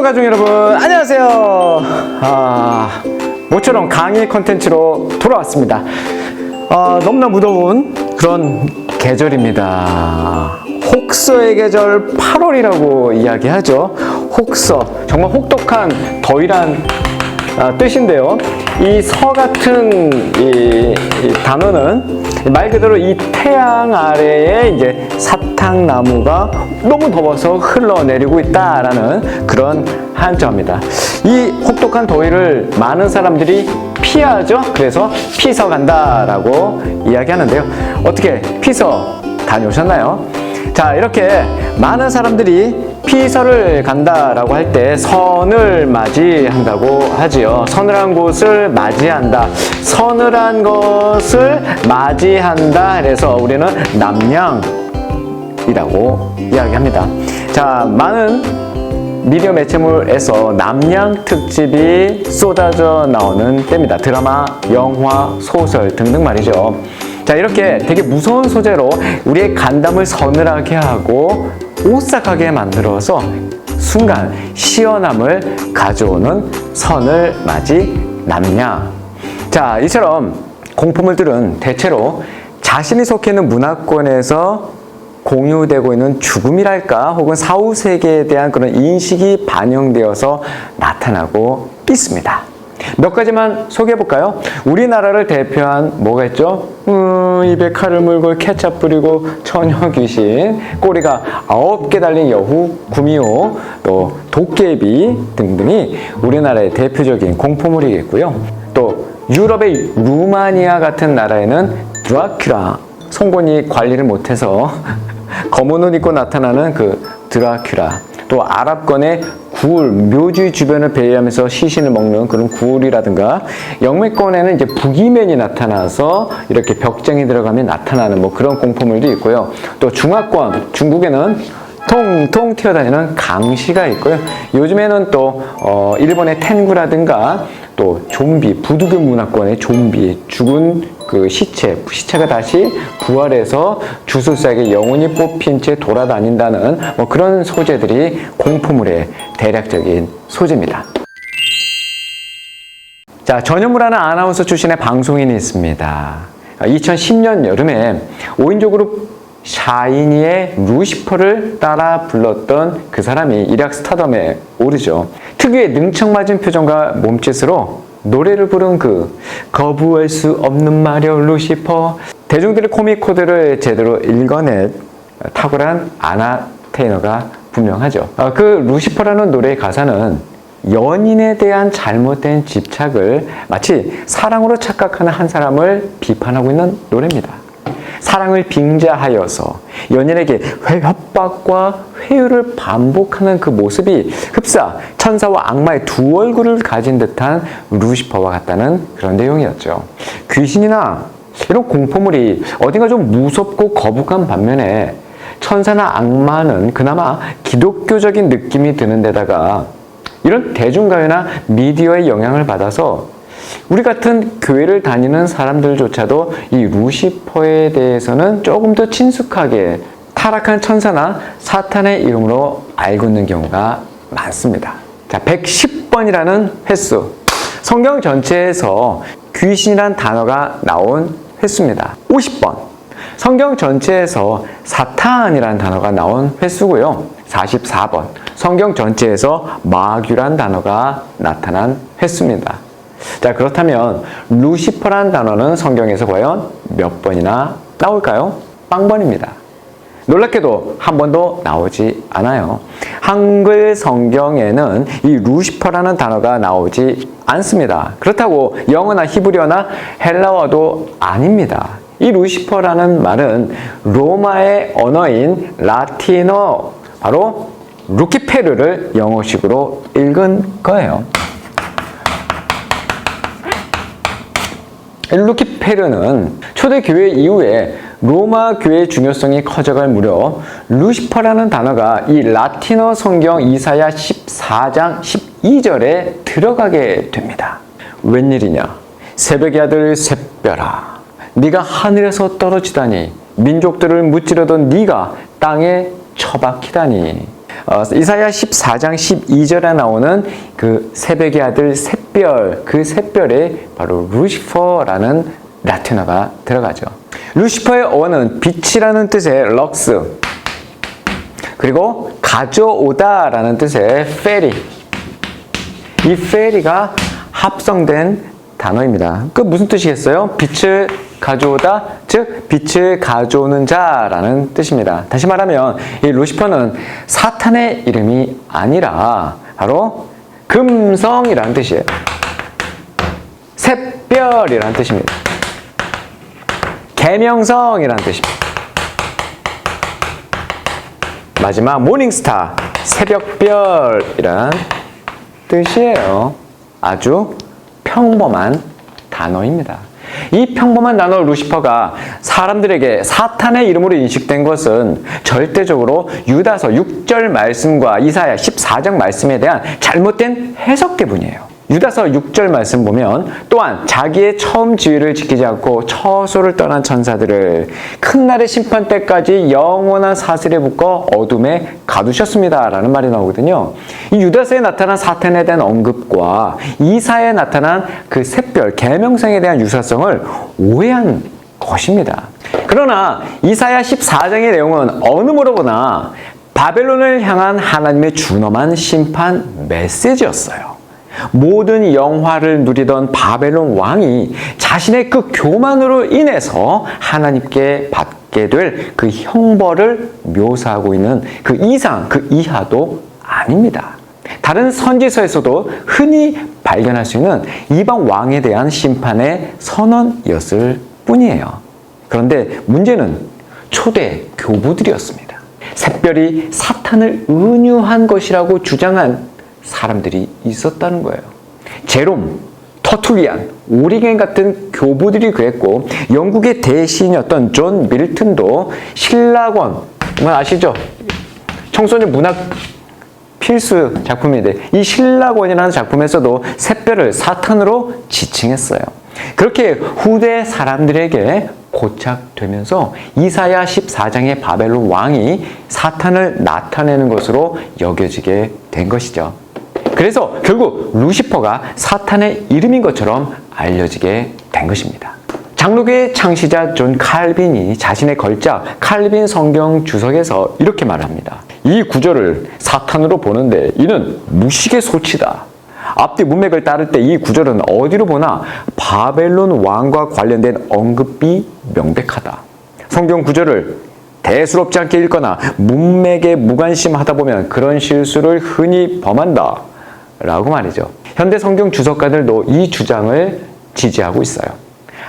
가족 여러분 안녕하세요. 모처럼 강의 컨텐츠로 돌아왔습니다. 너무나 무더운 그런 계절입니다. 혹서의 계절 8월이라고 이야기하죠. 혹서, 정말 혹독한 더위란 뜻인데요. 이 서 같은 이 단어는 말 그대로 이 태양 아래에 이제 사탕나무가 너무 더워서 흘러내리고 있다라는 그런 한자입니다. 이 혹독한 더위를 많은 사람들이 피하죠. 그래서 피서 간다라고 이야기하는데요. 어떻게 피서 다녀오셨나요? 자, 이렇게 많은 사람들이 피서를 간다라고 할 때 선을 맞이한다고 하지요. 서늘한 곳을 맞이한다. 서늘한 것을 맞이한다. 그래서 우리는 남양이라고 이야기합니다. 자, 많은 미디어 매체물에서 남양 특집이 쏟아져 나오는 때입니다. 드라마, 영화, 소설 등등 말이죠. 자, 이렇게 되게 무서운 소재로 우리의 간담을 서늘하게 하고 오싹하게 만들어서 순간 시원함을 가져오는 선을 맞이 남양. 자, 이처럼 공포물들은 대체로 자신이 속해 있는 문화권에서 공유되고 있는 죽음이랄까 혹은 사후세계에 대한 그런 인식이 반영되어서 나타나고 있습니다. 몇 가지만 소개해볼까요? 우리나라를 대표한 뭐가 있죠? 입에 칼을 물고 케찹 뿌리고 처녀 귀신, 꼬리가 9개 달린 여우, 구미호, 또 도깨비 등등이 우리나라의 대표적인 공포물이겠고요. 또 유럽의 루마니아 같은 나라에는 드라큘라, 송곳니 관리를 못해서 검은 옷 입고 나타나는 그 드라큘라, 또 아랍권의 구울, 묘지 주변을 배회하면서 시신을 먹는 그런 구울이라든가, 영미권에는 이제 부기맨이 나타나서 이렇게 벽장에 들어가면 나타나는 뭐 그런 공포물도 있고요. 또 중화권, 중국에는 통통 튀어다니는 강시가 있고요. 요즘에는 또 일본의 텐구라든가 또 좀비, 부두교 문화권의 좀비, 죽은 그 시체가 다시 부활해서 주술사에게 영혼이 뽑힌 채 돌아다닌다는 뭐 그런 소재들이 공포물의 대략적인 소재입니다. 자, 전현무라는 아나운서 출신의 방송인이 있습니다. 2010년 여름에 5인조 그룹 샤이니의 루시퍼를 따라 불렀던 그 사람이 일약 스타덤에 오르죠. 특유의 능청맞은 표정과 몸짓으로 노래를 부른 그 거부할 수 없는 마력 루시퍼, 대중들의 코믹 코드를 제대로 읽어낸 탁월한 아나테이너가 분명하죠. 그 루시퍼라는 노래의 가사는 연인에 대한 잘못된 집착을 마치 사랑으로 착각하는 한 사람을 비판하고 있는 노래입니다. 사랑을 빙자하여서 연인에게 협박과 회유를 반복하는 그 모습이 흡사 천사와 악마의 두 얼굴을 가진 듯한 루시퍼와 같다는 그런 내용이었죠. 귀신이나 이런 공포물이 어딘가 좀 무섭고 거북한 반면에 천사나 악마는 그나마 기독교적인 느낌이 드는 데다가 이런 대중가요나 미디어의 영향을 받아서 우리 같은 교회를 다니는 사람들조차도 이 루시퍼에 대해서는 조금 더 친숙하게 타락한 천사나 사탄의 이름으로 알고 있는 경우가 많습니다. 자, 110번이라는 횟수. 성경 전체에서 귀신이란 단어가 나온 횟수입니다. 50번. 성경 전체에서 사탄이란 단어가 나온 횟수고요. 44번. 성경 전체에서 마귀란 단어가 나타난 횟수입니다. 자, 그렇다면 루시퍼란 단어는 성경에서 과연 몇 번이나 나올까요? 빵번입니다. 놀랍게도 한 번도 나오지 않아요. 한글 성경에는 이 루시퍼라는 단어가 나오지 않습니다. 그렇다고 영어나 히브리어나 헬라어도 아닙니다. 이 루시퍼라는 말은 로마의 언어인 라틴어, 바로 루키페르를 영어식으로 읽은 거예요. 루키페르는 초대교회 이후에 로마 교회의 중요성이 커져갈 무렵 루시퍼라는 단어가 이 라틴어 성경 이사야 14장 12절에 들어가게 됩니다. 웬일이냐? 새벽의 아들 샛별아, 네가 하늘에서 떨어지다니, 민족들을 무찌르던 네가 땅에 처박히다니. 이사야 14장 12절에 나오는 그 새벽의 아들 샛별, 그 샛별에 바로 루시퍼라는 라틴어가 들어가죠. 루시퍼의 어원은 빛이라는 뜻의 럭스, 그리고 가져오다라는 뜻의 페리, 이 페리가 합성된 단어입니다. 그 무슨 뜻이겠어요? 빛을 가져오다, 즉 빛을 가져오는 자라는 뜻입니다. 다시 말하면 이 루시퍼는 사탄의 이름이 아니라 바로 금성이라는 뜻이에요. 샛별이라는 뜻입니다. 계명성이라는 뜻입니다. 마지막 모닝스타, 새벽별이란 뜻이에요. 아주 평범한 단어입니다. 이 평범한 단어 루시퍼가 사람들에게 사탄의 이름으로 인식된 것은 절대적으로 유다서 6절 말씀과 이사야 14장 말씀에 대한 잘못된 해석 때문이에요. 유다서 6절 말씀 보면 또한 자기의 처음 지위를 지키지 않고 처소를 떠난 천사들을 큰 날의 심판 때까지 영원한 사슬에 묶어 어둠에 가두셨습니다 라는 말이 나오거든요. 이 유다서에 나타난 사탄에 대한 언급과 이사야에 나타난 그 샛별 계명성에 대한 유사성을 오해한 것입니다. 그러나 이사야 14장의 내용은 어느 뭐로보나 바벨론을 향한 하나님의 준엄한 심판 메시지였어요. 모든 영화를 누리던 바벨론 왕이 자신의 그 교만으로 인해서 하나님께 받게 될 그 형벌을 묘사하고 있는 그 이상, 그 이하도 아닙니다. 다른 선지서에서도 흔히 발견할 수 있는 이방 왕에 대한 심판의 선언이었을 뿐이에요. 그런데 문제는 초대 교부들이었습니다. 샛별이 사탄을 은유한 것이라고 주장한 사람들이 있었다는 거예요. 제롬, 터툴리안, 오리겐 같은 교부들이 그랬고 영국의 대시인이었던 존 밀턴도 신라권, 아시죠? 청소년 문학 필수 작품인데 이 신라권이라는 작품에서도 샛별을 사탄으로 지칭했어요. 그렇게 후대 사람들에게 고착되면서 이사야 14장의 바벨론 왕이 사탄을 나타내는 것으로 여겨지게 된 것이죠. 그래서 결국 루시퍼가 사탄의 이름인 것처럼 알려지게 된 것입니다. 장로교의 창시자 존 칼빈이 자신의 걸작 칼빈 성경 주석에서 이렇게 말합니다. 이 구절을 사탄으로 보는데 이는 무식의 소치다. 앞뒤 문맥을 따를 때 이 구절은 어디로 보나 바벨론 왕과 관련된 언급이 명백하다. 성경 구절을 대수롭지 않게 읽거나 문맥에 무관심하다 보면 그런 실수를 흔히 범한다 라고 말이죠. 현대 성경 주석가들도 이 주장을 지지하고 있어요.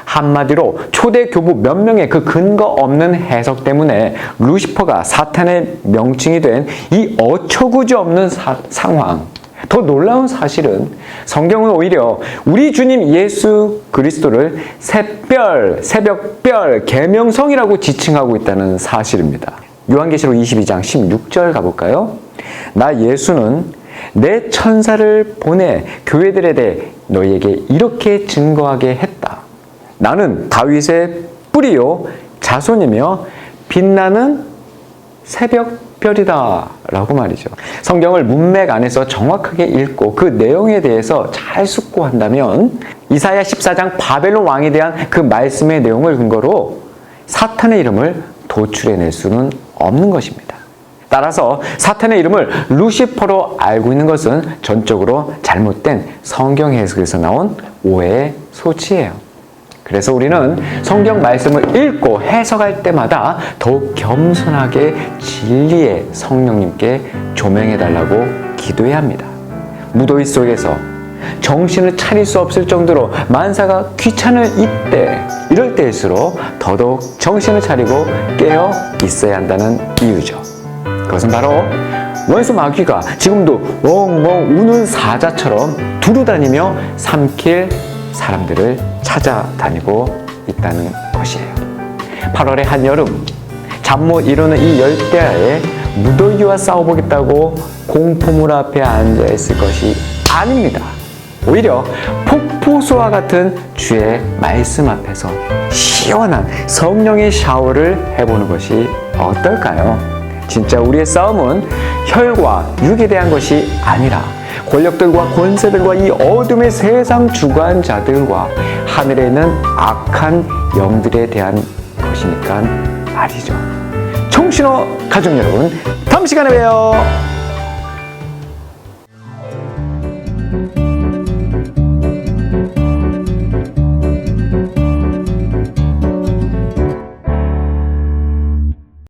한마디로 초대 교부 몇 명의 그 근거 없는 해석 때문에 루시퍼가 사탄의 명칭이 된 이 어처구니 없는 상황. 더 놀라운 사실은 성경은 오히려 우리 주님 예수 그리스도를 샛별, 새벽별, 계명성이라고 지칭하고 있다는 사실입니다. 요한계시록 22장 16절 가볼까요? 나 예수는 내 천사를 보내 교회들에 대해 너희에게 이렇게 증거하게 했다. 나는 다윗의 뿌리요 자손이며 빛나는 새벽별이다 라고 말이죠. 성경을 문맥 안에서 정확하게 읽고 그 내용에 대해서 잘 숙고한다면 이사야 14장 바벨론 왕에 대한 그 말씀의 내용을 근거로 사탄의 이름을 도출해낼 수는 없는 것입니다. 따라서 사탄의 이름을 루시퍼로 알고 있는 것은 전적으로 잘못된 성경 해석에서 나온 오해의 소치예요. 그래서 우리는 성경 말씀을 읽고 해석할 때마다 더욱 겸손하게 진리의 성령님께 조명해달라고 기도해야 합니다. 무더위 속에서 정신을 차릴 수 없을 정도로 만사가 귀찮을 이럴 때일수록 더더욱 정신을 차리고 깨어 있어야 한다는 이유죠. 그것은 바로 원수 마귀가 지금도 웡웡 우는 사자처럼 두루다니며 삼킬 사람들을 찾아다니고 있다는 것이에요. 8월의 한여름, 잠 못 이루는 이 열대야에 무더위와 싸워보겠다고 공포물 앞에 앉아있을 것이 아닙니다. 오히려 폭포수와 같은 주의 말씀 앞에서 시원한 성령의 샤워를 해보는 것이 어떨까요? 진짜 우리의 싸움은 혈과 육에 대한 것이 아니라 권력들과 권세들과 이 어둠의 세상 주관자들과 하늘에 있는 악한 영들에 대한 것이니까 말이죠. 청신호 가족 여러분, 다음 시간에 봬요.